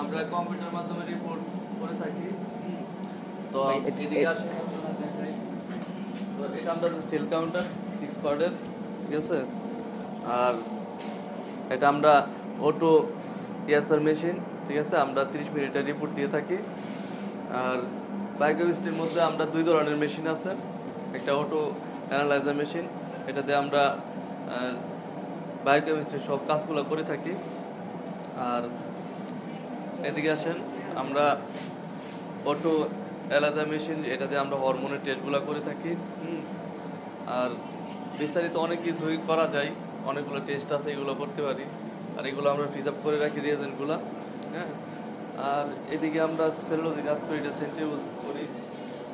আমরা কম্পিউটার মাধ্যমে রিপোর্ট করে থাকি। তো ভাই, এদিকে আসেন, তো এটা আমাদের সেল কাউন্টার 6 কর্ডের, ঠিক আছে। আর এটা আমরা অটো ইয়াসার মেশিন, ঠিক আছে। আমরা 30 মিনিটের রিপোর্ট দিয়ে থাকি। আর বায়োকেমিস্ট্রির মধ্যে আমরা 2 ধরনের মেশিন আছে। একটা অটো অ্যানালাইজার মেশিন, এটা দিয়ে আমরা বায়োকেমিস্ট্রির সব কাজগুলো করে থাকি। আর এদিকে আসেন, আমরা অটো অ্যানালাইজার মেশিন, এটা দিয়ে আমরা হরমোনের টেস্টগুলো করে থাকি। আর বিস্তারিত অনেক কিছুই করা যায়, অনেকগুলো টেস্ট আছে, এগুলো করতে পারি। আর এগুলো আমরা ফ্রিজ আপ করে রাখি, রিয়েজেন্টগুলো। হ্যাঁ। আর এদিকে আমরা সেলুলোজি কাজ করি, এটা সেন্ট্রিফিউজ করি।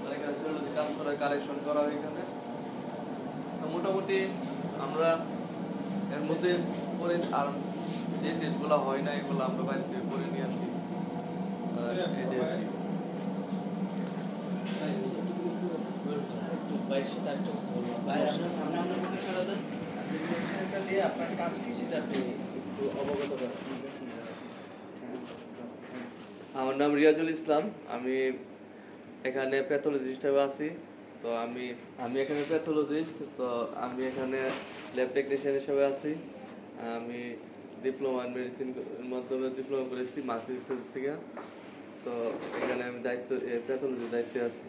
মানে এখানে সেলুলোজি কাজ করা, কালেকশন করা হয় এখানে। তো মোটামুটি আমরা এর মধ্যে করে, আর যে টেস্টগুলো হয় না এগুলো আমরা বাইরে থেকে করে নিয়ে আসি। আর এটাই আর কি। আমার নাম রিয়াজুল ইসলাম, আমি এখানে প্যাথোলজিস্ট হিসেবে আছি। তো আমি আমি এখানে প্যাথোলজিস্ট, তো আমি এখানে ল্যাব টেকনিশিয়ান হিসেবে আছি। আমি ডিপ্লোমা ইন মেডিসিন মাধ্যমে ডিপ্লোমা করেছি মার্কেট থেকে। তো এখানে আমি প্যাথোলজির দায়িত্বে আছি।